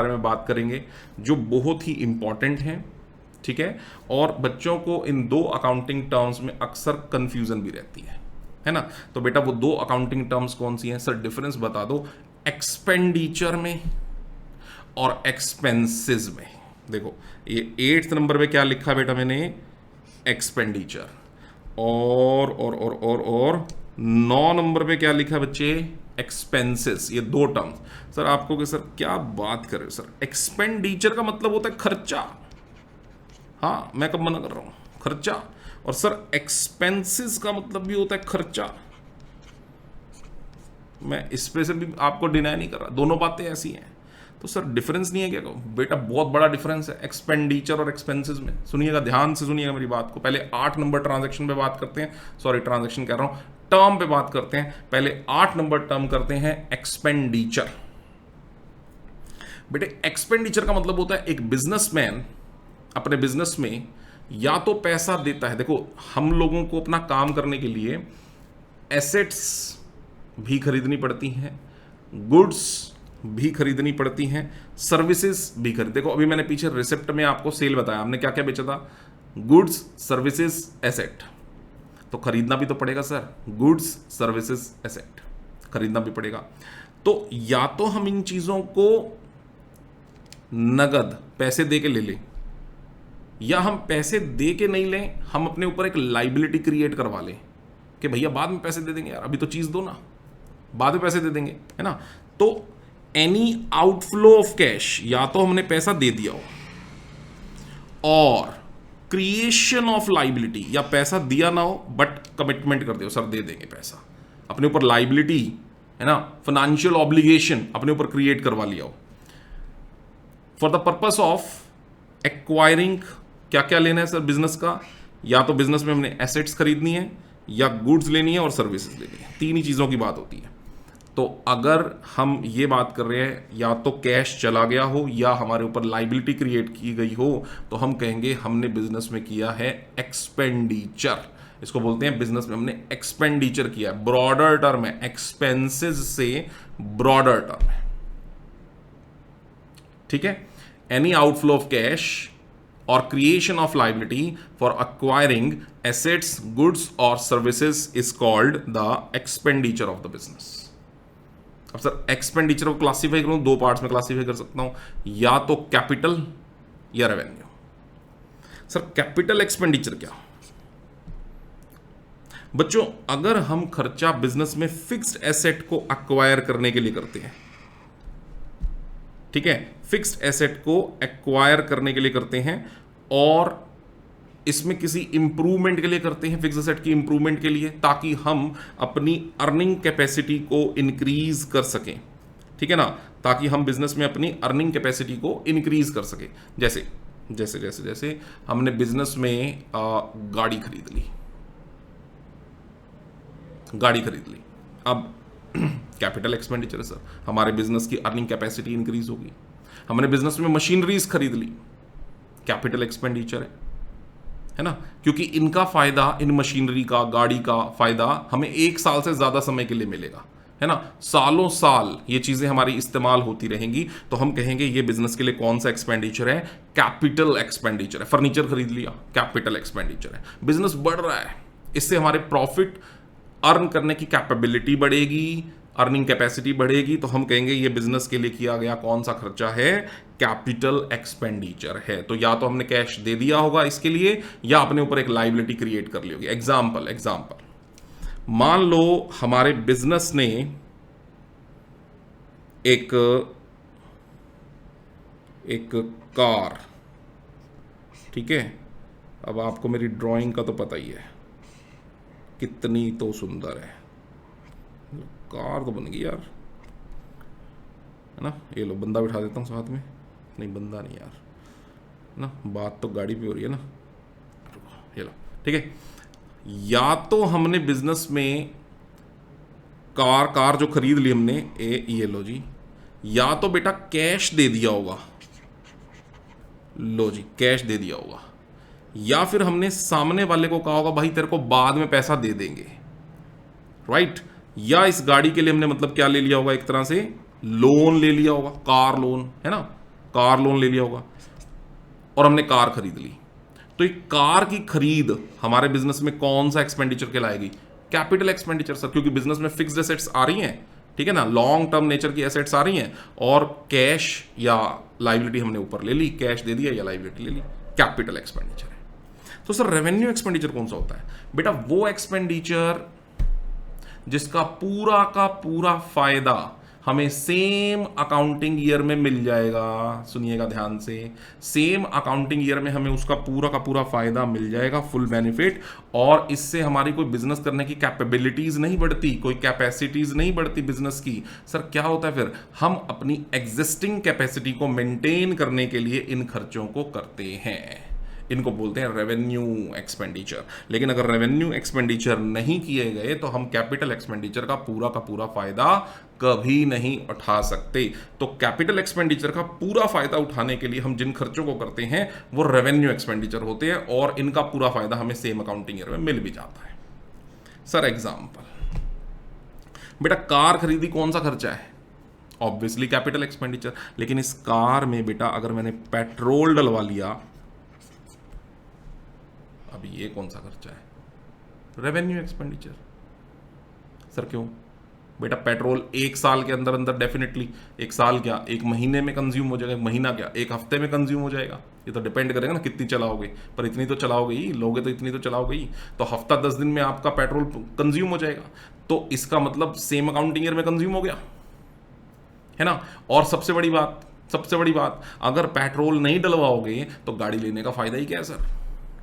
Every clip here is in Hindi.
बारे में बात करेंगे जो बहुत ही इंपॉर्टेंट हैं, ठीक है। और बच्चों को इन दो अकाउंटिंग टर्म्स में अक्सर कंफ्यूजन भी रहती है ना। तो बेटा वो दो अकाउंटिंग टर्म्स कौन सी हैं सर, डिफरेंस बता दो एक्सपेंडिचर में और एक्सपेंसेस में। देखो ये 8th नंबर पे क्या लिखा बेटा मैंने, एक्सपेंडिचर, और 9 नंबर पे क्या लिखा बच्चे, एक्सपेंसेस। ये दो टर्म्स सर आपको कि सर क्या बात कर रहे हो सर, एक्सपेंडिचर का मतलब होता है खर्चा, हाँ मैं कब मना कर रहा हूं, खर्चा। और सर एक्सपेंसेस का मतलब भी होता है खर्चा, मैं इस पे से भी आपको डिनाई नहीं कर रहा, दोनों बातें ऐसी हैं। तो सर डिफरेंस नहीं है क्या बेटा, बहुत बड़ा डिफरेंस है एक्सपेंडिचर और एक्सपेंसेस में। सुनिएगा, ध्यान से सुनिएगा मेरी बात को। पहले 8 नंबर ट्रांजैक्शन पे बात करते हैं, सॉरी ट्रांजैक्शन कह रहा हूं, टर्म पे बात करते हैं। पहले 8 नंबर टर्म करते हैं एक्सपेंडिचर। बेटे एक्सपेंडिचर का मतलब होता है एक बिजनेसमैन अपने बिजनेस में या तो पैसा देता है, देखो हम लोगों को अपना काम करने के लिए एसेट्स भी खरीदनी पड़ती हैं, गुड्स भी खरीदनी पड़ती हैं, सर्विसेज भी खरीद। देखो अभी मैंने पीछे रिसिप्ट में आपको सेल बताया, हमने क्या क्या बेचा था, गुड्स सर्विसेज एसेट। तो खरीदना भी तो पड़ेगा सर, गुड्स सर्विसेज एसेट खरीदना भी पड़ेगा। तो या तो हम इन चीजों को नगद पैसे दे के ले लें, या हम पैसे दे के नहीं लें, हम अपने ऊपर एक लाइबिलिटी क्रिएट करवा लें कि भैया बाद में पैसे दे देंगे यार, अभी तो चीज दो ना, बाद में पैसे दे देंगे, है ना। तो एनी आउटफ्लो ऑफ कैश, या तो हमने पैसा दे दिया हो, और क्रिएशन ऑफ लाइबिलिटी, या पैसा दिया ना हो बट कमिटमेंट कर दो सर दे देंगे पैसा, अपने ऊपर लाइबिलिटी, है ना, फाइनेंशियल ऑब्लिगेशन अपने ऊपर क्रिएट करवा लिया हो for the purpose of acquiring. क्या क्या लेना है सर बिजनेस का, या तो बिजनेस में हमने एसेट्स खरीदनी है, या गुड्स लेनी है, और सर्विसेज लेनी है, तीन ही चीजों की बात होती है। तो अगर हम ये बात कर रहे हैं या तो कैश चला गया हो या हमारे ऊपर लाइबिलिटी क्रिएट की गई हो, तो हम कहेंगे हमने बिजनेस में किया है एक्सपेंडिचर। इसको बोलते हैं बिजनेस में हमने एक्सपेंडिचर किया है, ब्रॉडर टर्म है, एक्सपेंसेस से ब्रॉडर टर्म है, ठीक है। एनी आउटफ्लो ऑफ कैश और creation of liability for acquiring assets, goods और services is called the expenditure of the business. अब सर एक्सपेंडिचर को क्लासीफाई करूं, दो पार्ट्स में क्लासीफाई कर सकता हूं, या तो कैपिटल या रेवेन्यू। सर कैपिटल एक्सपेंडिचर क्या बच्चों, अगर हम खर्चा बिजनेस में फिक्स्ड एसेट को एक्वायर करने के लिए करते हैं, ठीक है, फिक्स्ड एसेट को एक्वायर करने के लिए करते हैं, और इसमें किसी इंप्रूवमेंट के लिए करते हैं, फिक्स एसेट की इंप्रूवमेंट के लिए, ताकि हम अपनी अर्निंग कैपेसिटी को इंक्रीज कर सकें, ठीक है ना, ताकि हम बिजनेस में अपनी अर्निंग कैपेसिटी को इंक्रीज कर सकें। जैसे जैसे जैसे जैसे हमने बिजनेस में गाड़ी खरीद ली, अब कैपिटल एक्सपेंडिचर है सर, हमारे बिजनेस की अर्निंग कैपेसिटी इंक्रीज होगी। हमने बिजनेस में मशीनरीज खरीद ली, कैपिटल एक्सपेंडिचर है ना, क्योंकि इनका फायदा, इन मशीनरी का, गाड़ी का फायदा हमें 1 साल से ज्यादा समय के लिए मिलेगा, है ना, सालों साल ये चीजें हमारी इस्तेमाल होती रहेंगी। तो हम कहेंगे ये बिजनेस के लिए कौन सा एक्सपेंडिचर है, कैपिटल एक्सपेंडिचर है। फर्नीचर खरीद लिया, कैपिटल एक्सपेंडिचर है। बिजनेस बढ़ रहा है, इससे हमारे प्रॉफिट अर्न करने की कैपेबिलिटी बढ़ेगी, अर्निंग कैपेसिटी बढ़ेगी, तो हम कहेंगे ये बिजनेस के लिए किया गया कौन सा खर्चा है, कैपिटल एक्सपेंडिचर है। तो या तो हमने कैश दे दिया होगा इसके लिए, या अपने ऊपर एक लाइबिलिटी क्रिएट कर ली होगी। एग्जाम्पल मान लो हमारे बिजनेस ने एक कार, ठीक है, अब आपको मेरी ड्राइंग का तो पता ही है कितनी तो सुंदर है, कार तो बन गई यार, है ना। ये लो बंदा बिठा देता हूँ साथ में, नहीं बंदा नहीं यार, ना बात तो गाड़ी पे हो रही है ना, ये लो, ठीक है। या तो हमने बिजनेस में कार जो खरीद ली हमने, ये लो जी, या तो बेटा कैश दे दिया होगा, लो जी कैश दे दिया होगा, या फिर हमने सामने वाले को कहा होगा भाई तेरे को बाद में पैसा दे देंगे, राइट। या इस गाड़ी के लिए हमने मतलब क्या ले लिया होगा, एक तरह से लोन ले लिया होगा, कार लोन, है ना, कार लोन ले लिया होगा और हमने कार खरीद ली, तो एक कार की खरीद हमारे बिजनेस में कौन सा एक्सपेंडिचर कहलाएगी? कैपिटल एक्सपेंडिचर सर, क्योंकि बिजनेस में फिक्स्ड एसेट्स आ रही हैं, ठीक है ना, लॉन्ग टर्म नेचर की एसेट्स आ रही हैं, और कैश या लाइबिलिटी हमने ऊपर ले ली, कैश दे दिया या लाइबिलिटी ले ली, कैपिटल एक्सपेंडिचर है। तो सर रेवेन्यू एक्सपेंडिचर कौन सा होता है? बेटा वो एक्सपेंडिचर जिसका पूरा का पूरा फायदा हमें सेम अकाउंटिंग ईयर में मिल जाएगा। सुनिएगा ध्यान से, सेम अकाउंटिंग ईयर में हमें उसका पूरा का पूरा फायदा मिल जाएगा, फुल बेनिफिट, और इससे हमारी कोई बिजनेस करने की कैपेबिलिटीज नहीं बढ़ती, कोई कैपेसिटीज नहीं बढ़ती बिजनेस की। सर क्या होता है फिर? हम अपनी एग्जिस्टिंग कैपेसिटी को मेंटेन करने के लिए इन खर्चों को करते हैं, इनको बोलते हैं रेवेन्यू एक्सपेंडिचर। लेकिन अगर रेवेन्यू एक्सपेंडिचर नहीं किए गए तो हम कैपिटल एक्सपेंडिचर का पूरा फायदा कभी नहीं उठा सकते। तो कैपिटल एक्सपेंडिचर का पूरा फायदा उठाने के लिए हम जिन खर्चों को करते हैं वो रेवेन्यू एक्सपेंडिचर होते हैं, और इनका पूरा फायदा हमें सेम अकाउंटिंग ईयर में मिल भी जाता है। सर एग्जांपल, बेटा कार खरीदी कौन सा खर्चा है? Obviously capital expenditure. लेकिन इस कार में बेटा अगर मैंने पेट्रोल डलवा लिया, अभी ये कौन सा खर्चा है? Revenue expenditure. सर क्यों? बेटा पेट्रोल एक साल के अंदर अंदर डेफिनेटली, एक साल क्या, एक महीने में कंज्यूम हो जाएगा, महीना क्या, एक हफ्ते में कंज्यूम हो जाएगा। ये तो डिपेंड करेगा ना कितनी चलाओगे, पर इतनी तो चलाओगे ही, लोगे तो इतनी तो चलाओगे ही, तो हफ्ता 10 दिन में आपका पेट्रोल कंज्यूम हो जाएगा। तो इसका मतलब सेम अकाउंटिंग ईयर में कंज्यूम हो गया, है ना। और सबसे बड़ी बात, अगर पेट्रोल नहीं डलवाओगे तो गाड़ी लेने का फायदा ही क्या है सर?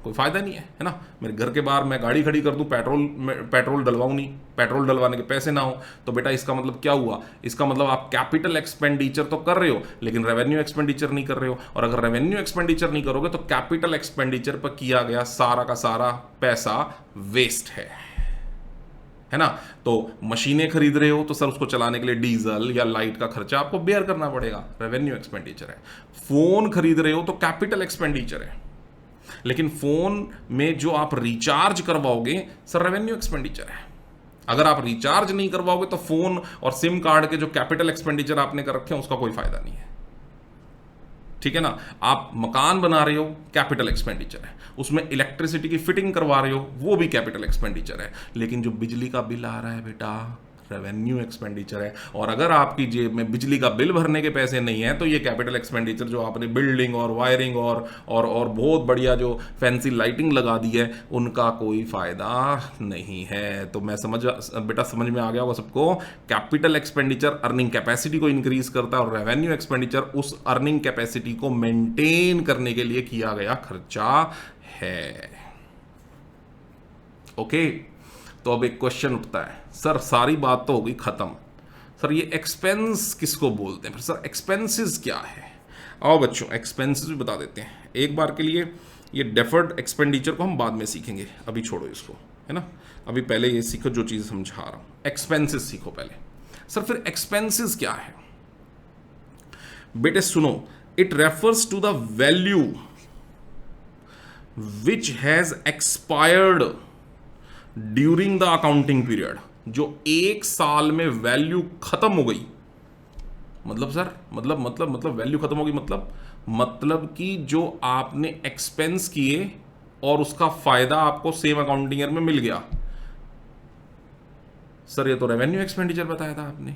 कोई फायदा नहीं है ना। मेरे घर के बाहर मैं गाड़ी खड़ी कर दूं, पेट्रोल डलवाऊं नहीं, पेट्रोल डलवाने के पैसे ना हो, तो बेटा इसका मतलब क्या हुआ? इसका मतलब आप कैपिटल एक्सपेंडिचर तो कर रहे हो लेकिन रेवेन्यू एक्सपेंडिचर नहीं कर रहे हो, और अगर रेवेन्यू एक्सपेंडिचर नहीं करोगे तो कैपिटल एक्सपेंडिचर पर किया गया सारा का सारा पैसा वेस्ट है ना। तो मशीनें खरीद रहे हो तो सर उसको चलाने के लिए डीजल या लाइट का खर्चा आपको बेयर करना पड़ेगा, रेवेन्यू एक्सपेंडिचर है। फोन खरीद रहे हो तो कैपिटल एक्सपेंडिचर है, लेकिन फोन में जो आप रिचार्ज करवाओगे सर रेवेन्यू एक्सपेंडिचर है। अगर आप रिचार्ज नहीं करवाओगे तो फोन और सिम कार्ड के जो कैपिटल एक्सपेंडिचर आपने कर रखे हैं उसका कोई फायदा नहीं है, ठीक है ना। आप मकान बना रहे हो, कैपिटल एक्सपेंडिचर है, उसमें इलेक्ट्रिसिटी की फिटिंग करवा रहे हो, वो भी कैपिटल एक्सपेंडिचर है। लेकिन जो बिजली का बिल आ रहा है बेटा, रेवेन्यू एक्सपेंडिचर है। और अगर आपकी जेब में बिजली का बिल भरने के पैसे नहीं है तो ये कैपिटल एक्सपेंडिचर जो आपने बिल्डिंग और वायरिंग और बहुत बढ़िया जो फैंसी लाइटिंग लगा दी है उनका कोई फायदा नहीं है। तो मैं बेटा समझ में आ गया होगा सबको। कैपिटल एक्सपेंडिचर अर्निंग कैपेसिटी को इंक्रीज करता है और रेवेन्यू एक्सपेंडिचर उस अर्निंग कैपेसिटी को मेंटेन करने के लिए किया गया खर्चा है। ओके, तो अब एक क्वेश्चन उठता है, सर सारी बात तो हो गई खत्म, सर ये एक्सपेंस किसको बोलते हैं? फिर सर एक्सपेंसेस क्या है? आओ बच्चों एक्सपेंसेस भी बता देते हैं एक बार के लिए। ये डेफर्ड एक्सपेंडिचर को हम बाद में सीखेंगे, अभी छोड़ो इसको, है ना। अभी पहले ये सीखो जो चीज़ समझा रहा हूं, एक्सपेंसेस सीखो पहले। सर फिर एक्सपेंसेस क्या है? बेटे सुनो, it refers to the value which has expired during the accounting period. जो एक साल में वैल्यू खत्म हो गई, मतलब सर मतलब वैल्यू खत्म हो गई, मतलब कि जो आपने एक्सपेंस किए और उसका फायदा आपको सेम अकाउंटिंग ईयर में मिल गया। सर ये तो रेवेन्यू एक्सपेंडिचर बताया था आपने।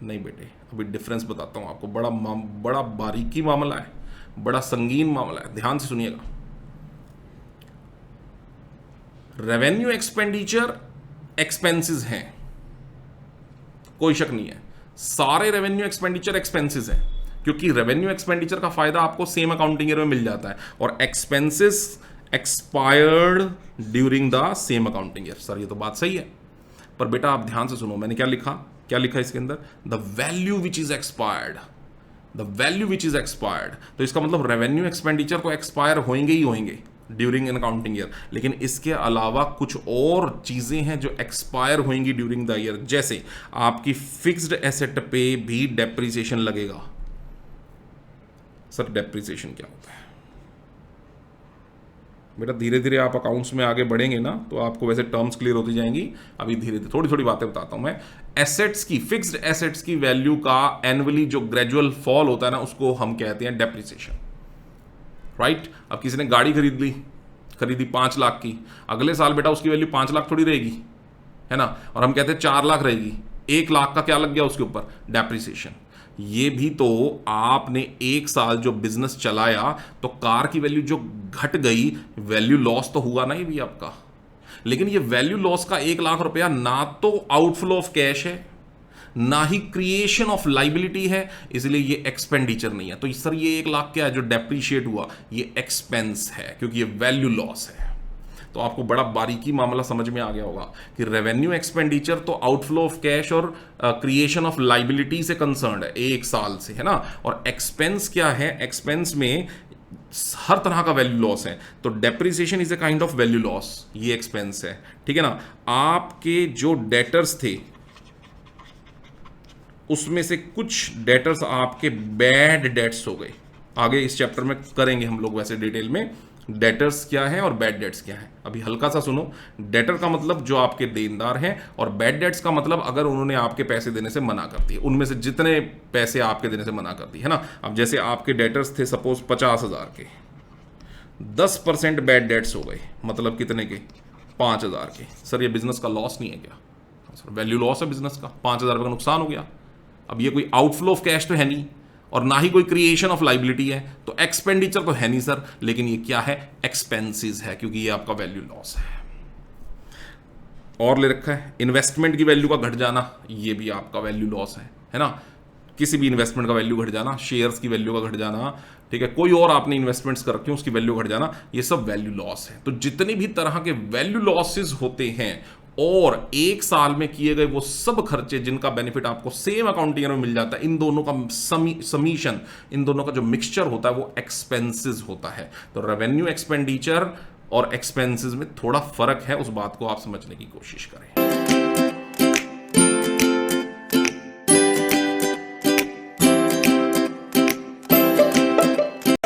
नहीं बेटे, अभी डिफरेंस बताता हूं आपको, बड़ा बारीकी मामला है, बड़ा संगीन मामला है, ध्यान से सुनिएगा। रेवेन्यू एक्सपेंडिचर एक्सपेंसेस हैं, कोई शक नहीं है, सारे रेवेन्यू एक्सपेंडिचर एक्सपेंसेस हैं, क्योंकि रेवेन्यू एक्सपेंडिचर का फायदा आपको सेम अकाउंटिंग ईयर में मिल जाता है, और expenses expired during the same accounting year. Sir ये तो बात सही है, पर बेटा आप ध्यान से सुनो, मैंने क्या लिखा इसके अंदर? The value which is expired, the value which is expired. तो इसका मतलब रेवेन्यू एक्सपेंडिचर तो एक्सपायर होंगे ही होंगे ड्यूरिंग एन अकाउंटिंग ईयर, लेकिन इसके अलावा कुछ और चीजें हैं जो एक्सपायर होंगी ड्यूरिंग द ईयर। जैसे आपकी फिक्स्ड एसेट पे भी डेप्रिसिएशन लगेगा। सर डेप्रिसिएशन क्या होता है? बेटा धीरे धीरे आप अकाउंट्स में आगे बढ़ेंगे ना तो आपको वैसे टर्म्स क्लियर होती जाएंगी। अभी धीरे धीरे थोड़ी थोड़ी बातें बताता हूं मैं। एसेट्स की, फिक्स्ड एसेट्स की वैल्यू का एनुअली जो ग्रेजुअल फॉल होता है ना, उसको हम कहते हैं डेप्रिसिएशन, राइट। अब किसी ने गाड़ी खरीदी 5 लाख की, अगले साल बेटा उसकी वैल्यू 5 लाख थोड़ी रहेगी, है ना, और हम कहते हैं 4 लाख रहेगी। 1 लाख का क्या लग गया उसके ऊपर? डेप्रिसिएशन। ये भी तो आपने 1 साल जो बिजनेस चलाया तो कार की वैल्यू जो घट गई, वैल्यू लॉस तो हुआ ना ये भी आपका। लेकिन ये वैल्यू लॉस का 1 लाख रुपया ना तो आउटफ्लो ऑफ कैश है, ना ही क्रिएशन ऑफ लाइबिलिटी है, इसलिए ये एक्सपेंडिचर नहीं है। तो सर ये 1 लाख क्या है जो डेप्रीशिएट हुआ? ये एक्सपेंस है, क्योंकि ये वैल्यू लॉस है। तो आपको बड़ा बारीकी मामला समझ में आ गया होगा कि रेवेन्यू एक्सपेंडिचर तो आउटफ्लो ऑफ कैश और क्रिएशन ऑफ लाइबिलिटी से कंसर्न्ड है 1 साल से, है ना। और एक्सपेंस क्या है? एक्सपेंस में हर तरह का वैल्यू लॉस है। तो depreciation is a kind of value loss, ये एक्सपेंस है, ठीक है ना। आपके जो डेटर्स थे उसमें से कुछ डेटर्स आपके बैड डेट्स हो गए। आगे इस चैप्टर में करेंगे हम लोग वैसे डिटेल में डेटर्स क्या है और बैड डेट्स क्या है। अभी हल्का सा सुनो। डेटर का मतलब जो आपके देनदार हैं, और बैड डेट्स का मतलब अगर उन्होंने आपके पैसे देने से मना कर दिए, उनमें से जितने पैसे आपके देने से मना कर दिए, है ना। अब जैसे आपके डेटर्स थे सपोज 50,000 के, 10% बैड डेट्स हो गए, मतलब कितने के? 5,000 के। सर ये बिजनेस का लॉस नहीं है क्या? सर वैल्यू लॉस है बिजनेस का, 5,000 रुपये का नुकसान हो गया। अब ये कोई आउटफ्लो ऑफ कैश तो है नहीं, और ना ही कोई क्रिएशन ऑफ लाइबिलिटी है, तो एक्सपेंडिचर तो है नहीं सर, लेकिन ये क्या है? एक्सपेंसेस है, क्योंकि ये आपका वैल्यू लॉस है। और ले रखा है इन्वेस्टमेंट की वैल्यू का घट जाना, ये भी आपका वैल्यू लॉस है ना। किसी भी इन्वेस्टमेंट का वैल्यू घट जाना, शेयर्स की वैल्यू का घट जाना, ठीक है, कोई और आपने इन्वेस्टमेंट्स कर रखे हैं उसकी वैल्यू घट जाना, ये सब वैल्यू लॉस है। तो जितने भी तरह के वैल्यू लॉसेस होते हैं और 1 साल में किए गए वो सब खर्चे जिनका बेनिफिट आपको सेम अकाउंटिंग में मिल जाता है, इन दोनों का समीशन, इन दोनों का जो मिक्सचर होता है वो एक्सपेंसेस होता है। तो रेवेन्यू एक्सपेंडिचर और एक्सपेंसेस में थोड़ा फर्क है, उस बात को आप समझने की कोशिश करें।